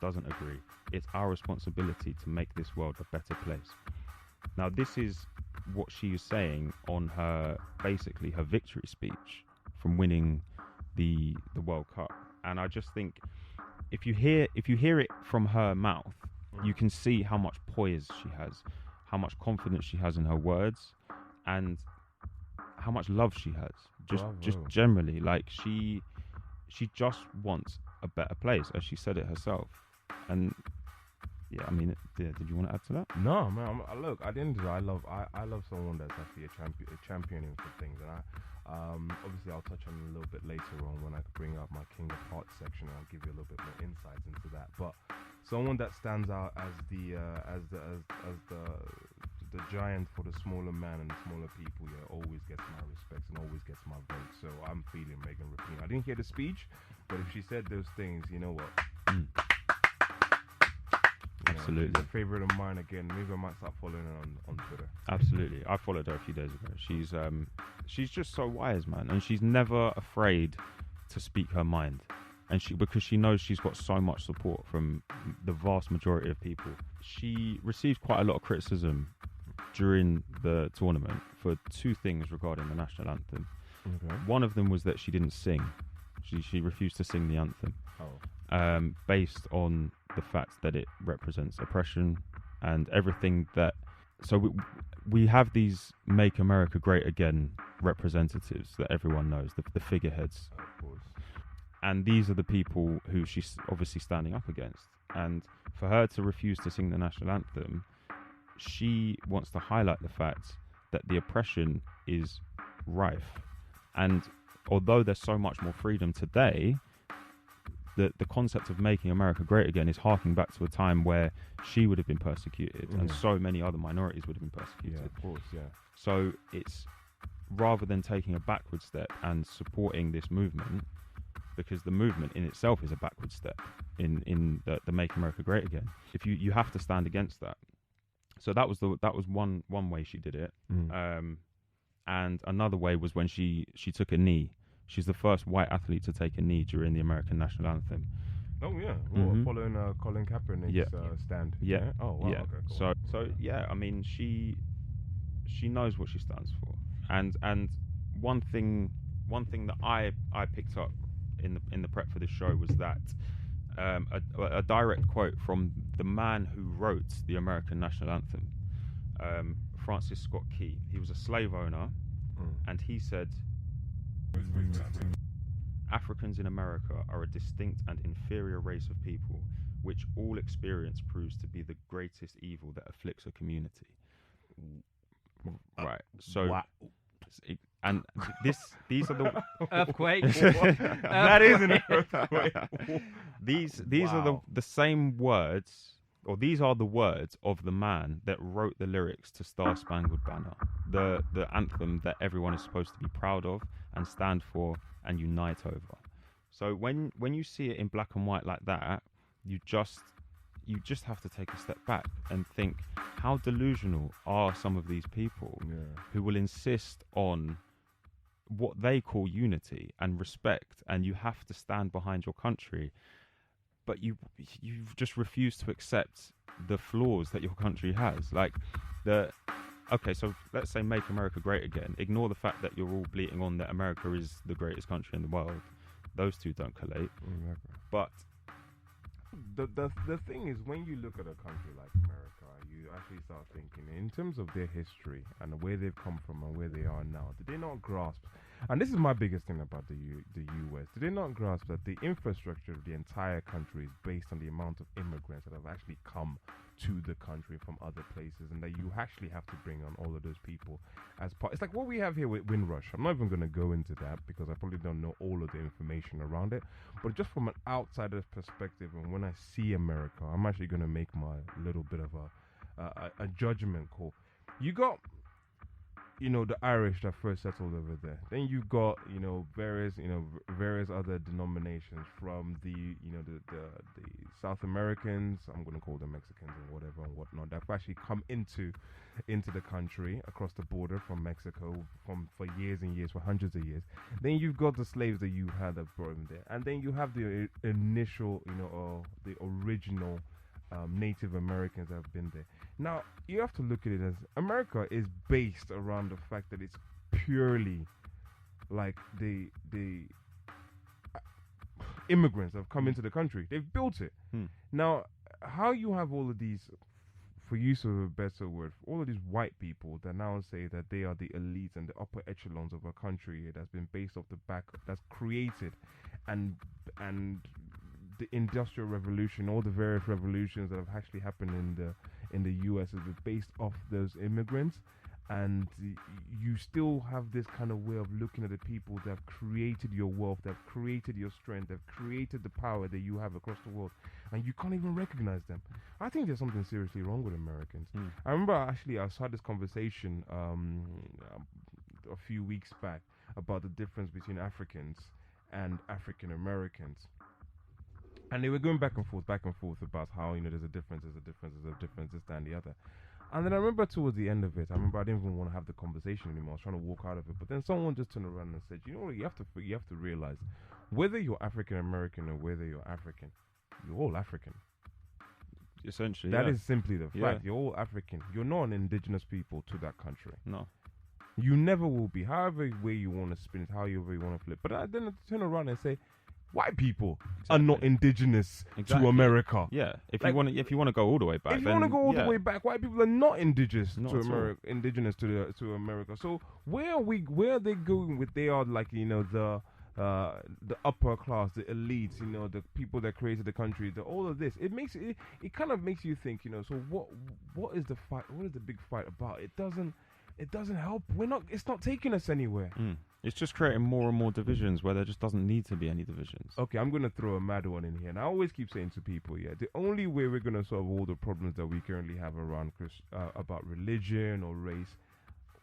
doesn't agree. It's our responsibility to make this world a better place. Now, this is what she is saying on her victory speech from winning the World Cup. And I just think if you hear it from her mouth, you can see how much poise she has, how much confidence she has in her words, and how much love she has. Just generally, like she just wants a better place, as she said it herself. And yeah, I mean, did you want to add to that? No, man. Look, at the end of the day, I love someone that's actually a championing for things, and obviously I'll touch on it a little bit later on when I bring up my King of Hearts section, and I'll give you a little bit more insights into that. But someone that stands out as the giant for the smaller man and the smaller people, yeah, always gets my respect and always gets my vote. So I'm feeling Megan Rapinoe. I didn't hear the speech, but if she said those things, you know what? Absolutely. She's a favorite of mine again. Maybe I might start following her on Twitter. Absolutely. I followed her a few days ago. She's just so wise, man. And she's never afraid to speak her mind. And because she knows she's got so much support from the vast majority of people. She received quite a lot of criticism during the tournament for two things regarding the national anthem. Okay. One of them was that she didn't sing. She refused to sing the anthem. Based on the fact that it represents oppression and everything that... So we have these Make America Great Again representatives that everyone knows, the figureheads. Of course. And these are the people who she's obviously standing up against. And for her to refuse to sing the national anthem, she wants to highlight the fact that the oppression is rife. And although there's so much more freedom today, the concept of making America great again is harking back to a time where she would have been persecuted and so many other minorities would have been persecuted. Yeah, of course, yeah. So it's rather than taking a backward step and supporting this movement, because the movement in itself is a backward step in the Make America Great Again. If you have to stand against that. So that was one way she did it. And another way was when she took a knee. She's the first white athlete to take a knee during the American national anthem. Oh yeah, following Colin Kaepernick's stand. Yeah. Oh wow. Yeah. Okay, cool. So yeah, I mean, she knows what she stands for. And one thing that I picked up in the prep for this show was that a direct quote from the man who wrote the American national anthem, Francis Scott Key. He was a slave owner, and he said, "Africans in America are a distinct and inferior race of people, which all experience proves to be the greatest evil that afflicts a community." Right. So, wow. And these are the earthquake. That is an earthquake. These are the same words, or these are the words of the man that wrote the lyrics to Star Spangled Banner, the anthem that everyone is supposed to be proud of and stand for and unite over. So when you see it in black and white like that, you just have to take a step back and think, how delusional are some of these people who will insist on what they call unity and respect, and you have to stand behind your country, but you just refuse to accept the flaws that your country has. Like so let's say Make America Great Again. Ignore the fact that you're all bleating on that America is the greatest country in the world. Those two don't collate. Exactly. But the thing is, when you look at a country like America, you actually start thinking in terms of their history and where they've come from and where they are now. Did they not grasp? And this is my biggest thing about the US. Did they not grasp that the infrastructure of the entire country is based on the amount of immigrants that have actually come to the country from other places, and that you actually have to bring on all of those people as part? It's like what we have here with Windrush. I'm not even going to go into that because I probably don't know all of the information around it, but just from an outsider's perspective, and when I see America, I'm actually going to make my little bit of a judgment call. You got the Irish that first settled over there. Then you got, various other denominations from the South Americans. I'm gonna call them Mexicans and whatever and whatnot. That have actually come into the country across the border from Mexico for years and years, for hundreds of years. Then you've got the slaves that you had that brought them there, and then you have the initial, the original Native Americans that have been there. Now you have to look at it as America is based around the fact that it's purely like the immigrants that have come into the country. They've built it. Now, how you have all of these, for use of a better word, all of these white people that now say that they are the elites and the upper echelons of a country that's been based off the back, that's created, and the Industrial Revolution, all the various revolutions that have actually happened in the U.S. is based off those immigrants, and you still have this kind of way of looking at the people that have created your wealth, that have created your strength, that have created the power that you have across the world, and you can't even recognize them. I think there's something seriously wrong with Americans. I remember I had this conversation a few weeks back about the difference between Africans and African Americans. And they were going back and forth about how, there's a difference, this, that, and the other. And then I remember towards the end of it, I didn't even want to have the conversation anymore. I was trying to walk out of it. But then someone just turned around and said, you know what, you have to realize, whether you're African American or whether you're African, you're all African. Essentially, that is simply the fact. You're all African. You're not an indigenous people to that country. No. You never will be. However way you want to spin it, however you want to flip. But I then turn around and say, white people are not indigenous to America. Yeah, if you want to go all the way back, if you want to go all the way back, white people are not indigenous Not to at all. America. Indigenous to America. So where are they going with? They are like the upper class, the elites. The people that created the country. All of this. It kind of makes you think. So what is the fight? What is the big fight about? It doesn't help. It's not taking us anywhere. It's just creating more and more divisions where there just doesn't need to be any divisions. Okay, I'm going to throw a mad one in here. And I always keep saying to people, the only way we're going to solve all the problems that we currently have around about religion or race,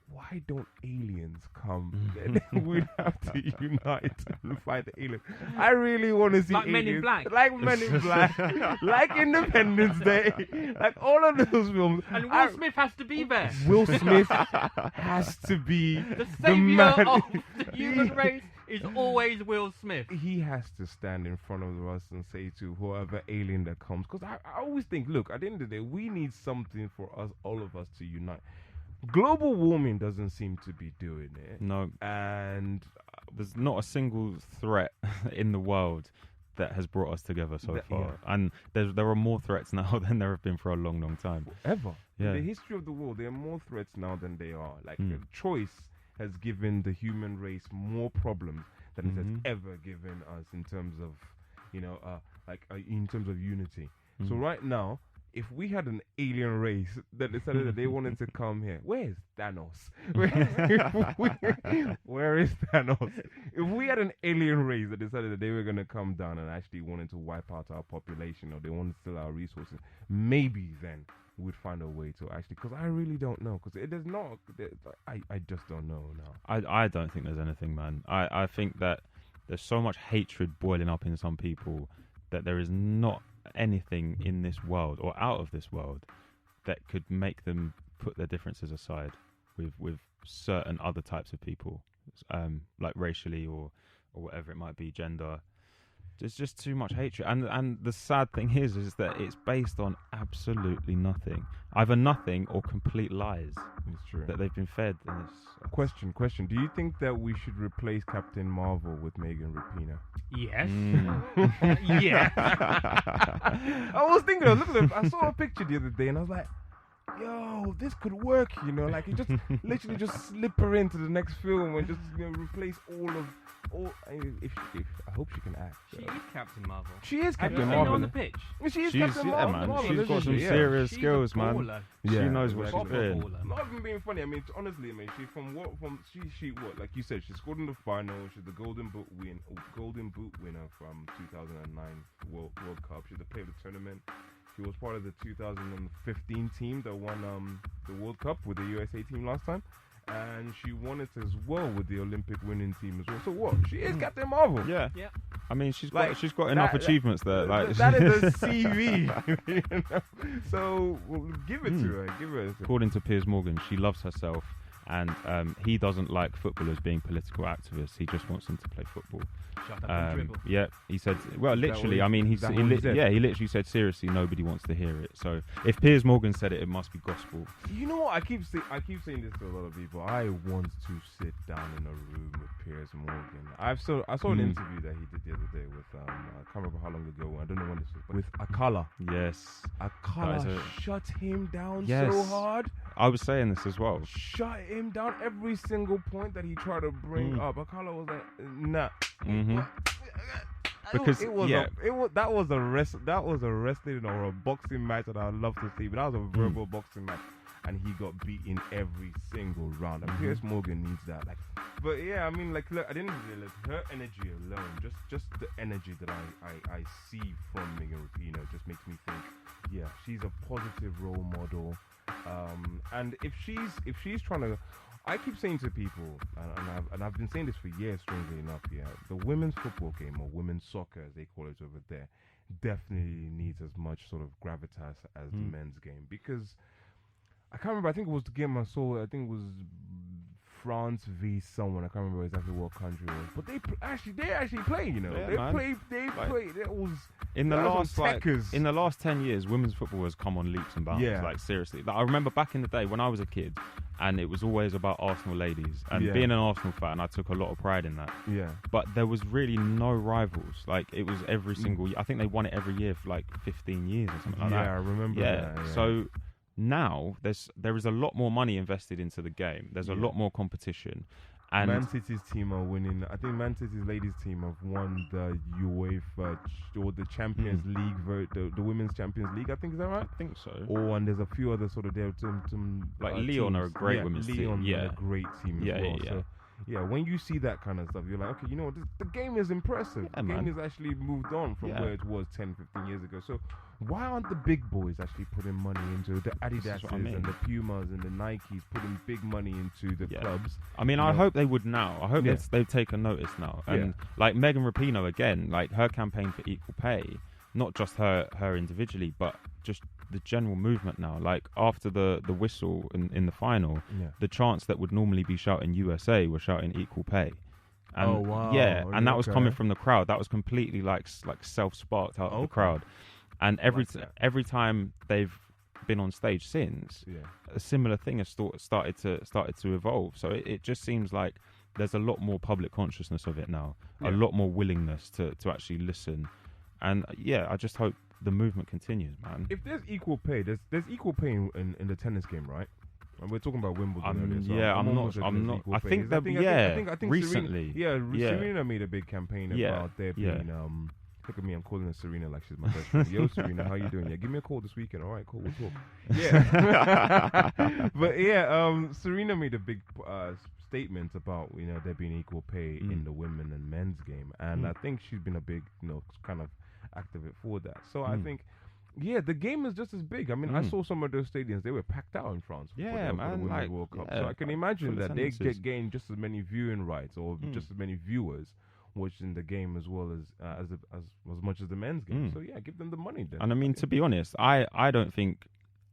why don't aliens come? Then we'd have to unite and fight the aliens. I really want to see like aliens. Men in Black. Like Men in Black. Like Independence Day. Like all of those films. And Will Smith has to be there. Will Smith has to be The the saviour man. of the human race is always Will Smith. He has to stand in front of us and say to whoever alien that comes. Because I always think, look, at the end of the day, we need something for us, all of us, to unite. Global warming doesn't seem to be doing it. No. And There's not a single threat in the world that has brought us together so far. Yeah. And there are more threats now than there have been for a long, long time. ever. Yeah. In the history of the world, there are more threats now than they are. Like, choice has given the human race more problems than it has ever given us in terms of, in terms of unity. So right now, if we had an alien race that decided that they wanted to come here, where is Thanos? Where is Thanos? If we had an alien race that decided that they were going to come down and actually wanted to wipe out our population, or they wanted to steal our resources, maybe then we'd find a way to actually, because I really don't know, because it is not, I just don't know now. I don't think there's anything, man. I think that there's so much hatred boiling up in some people that there is not anything in this world or out of this world that could make them put their differences aside with certain other types of people, like racially or whatever it might be, gender. There's just too much hatred, and the sad thing is that it's based on absolutely nothing, either nothing or complete lies. It's true that they've been fed. And Question. Do you think that we should replace Captain Marvel with Megan Rapinoe? Yes. Yeah. I was thinking, I saw a picture the other day and I was like, yo, this could work, like, you just literally just slip her into the next film and just replace I hope she can act. She is Captain Marvel. She is Have you Captain seen her Marvel. on the pitch? She is she's Captain Marvel. man. She's got some isn't she? serious She's skills, a man. baller. She Yeah, knows what exactly. she's doing. Baller. Not even being funny. I mean, honestly, like you said, she scored in the final. She's the Golden Boot winner from 2009 World Cup. She's the player of the tournament. She was part of the 2015 team that won the World Cup with the USA team last time. and she won it as well with the Olympic winning team as well. So what? She is Captain Marvel. Yeah. Yeah. I mean, she's Like, got enough achievements there. Like That is a CV. you know? So give it to her. Give it. According to Piers Morgan, she loves herself, and he doesn't like footballers being political activists. He just wants them to play football. Shut up and dribble. Yeah, he said. Well, literally, I mean, he literally said seriously, nobody wants to hear it. So if Piers Morgan said it, it must be gospel. You know what? I keep saying this to a lot of people. I want to sit down in a room with Piers Morgan. I saw an interview that he did the other day with I can't remember how long ago. I don't know when this was. With Akala. Yes. Akala shut him down Yes. so hard. I was saying this as well. Shut him down every single point that he tried to bring up. Akala was like, nah. Mm-hmm. Because that was a wrestling or a boxing match that I'd love to see, but that was a verbal boxing match, and he got beaten every single round. And Piers Morgan needs that. Like, but yeah, I mean, like, look, I didn't really her energy alone, just the energy that I see from Megan Rapinoe just makes me think, yeah, she's a positive role model. And if she's trying to, I keep saying to people, and I've been saying this for years, strangely enough, yeah, the women's football game, or women's soccer as they call it over there, definitely needs as much sort of gravitas as the men's game, because I can't remember, I think it was the game I saw, I think it was France v someone, I can't remember exactly what country it was, but they actually play, you know, Yeah, they play, it was in the in the last 10 years, women's football has come on leaps and bounds. Yeah. Like, seriously, like, I remember back in the day when I was a kid, and it was always about Arsenal ladies, and being an Arsenal fan, I took a lot of pride in that. Yeah. But there was really no rivals. Like, it was every single year. I think they won it every year for like 15 years or something like that. Yeah, I remember that. Yeah. So now there is a lot more money invested into the game. There's a lot more competition. And Man City's team are winning. I think Man City's ladies team have won the UEFA or the Champions League, the Women's Champions League. I think, is that right? I think so. Oh, and there's a few other sort of there. Like Lyon are a great women's Lyon team. Yeah, are a great team as well. Yeah. So, yeah, when you see that kind of stuff, you're like, okay, you know what, the game is impressive. Yeah, the game man. has actually moved on from where it was 10, 15 years ago. So why aren't the big boys actually putting money into the Adidases and the Pumas and the Nikes, putting big money into the clubs? I mean, I hope they would now. I hope they've taken notice now. And like Megan Rapinoe, again, like her campaign for equal pay, not just her individually, but just the general movement now. Like, after the whistle in the final, the chants that would normally be shouting USA were shouting equal pay. And oh, wow. Yeah, and that was coming from the crowd. That was completely like self-sparked out of the crowd. And every time they've been on stage since, a similar thing has started to evolve. So it just seems like there's a lot more public consciousness of it now, a lot more willingness to actually listen. And I just hope the movement continues, man. If there's equal pay, there's equal pay in the tennis game, right? And we're talking about Wimbledon earlier. So I'm not. I think recently. Serena made a big campaign about there being look at me, I'm calling her Serena like she's my best friend. Yo, Serena, how you doing? Yeah, give me a call this weekend. All right, cool, we'll talk. Yeah. But Serena made a big statement about, there being equal pay in the women and men's game. And I think she's been a big, kind of activate for that. So I think, the game is just as big. I mean, I saw some of those stadiums, they were packed out in France. For the Women's World Cup. So I can imagine that they gain just as many viewing rights or just as many viewers watching the game as well as much as the men's game. So give them the money then. And I mean, to be honest, I don't think,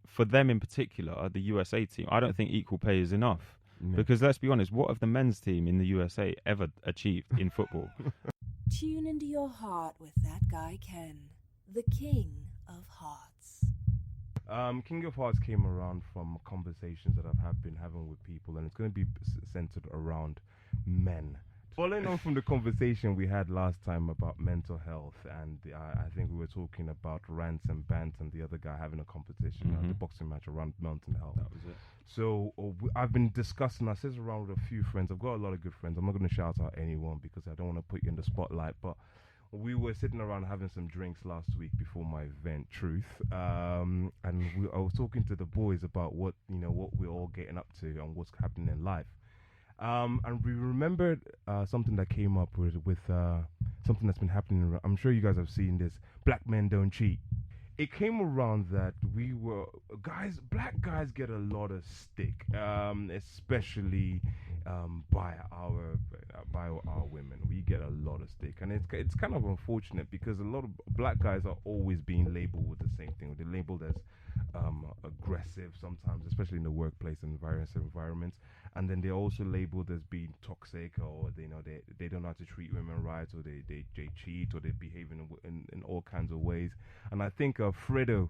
for them in particular, the USA team, I don't think equal pay is enough. Because let's be honest, what have the men's team in the USA ever achieved in football? Tune into your heart with that guy Ken, the king of hearts. King of Hearts came around from conversations that I've been having with people, and it's going to be centered around men. Following on from the conversation we had last time about mental health, and I think we were talking about rants and bants and the other guy having a competition, the boxing match around mental health. That was it. So I've been discussing, I sit around with a few friends. I've got a lot of good friends. I'm not going to shout out anyone because I don't want to put you in the spotlight, but we were sitting around having some drinks last week before my event, Truth, and I was talking to the boys about what we're all getting up to and what's happening in life. And we remembered something that came up with something that's been happening. I'm sure you guys have seen this. Black men don't cheat. it came around that black guys get a lot of stick, especially by our women. We get a lot of stick, and it's kind of unfortunate because a lot of black guys are always being labeled with the same thing. They're labeled as aggressive sometimes, especially in the workplace environments, and then they're also labeled as being toxic, or they don't know how to treat women right, or they cheat, or they behave in all kinds of ways. And I think Fredo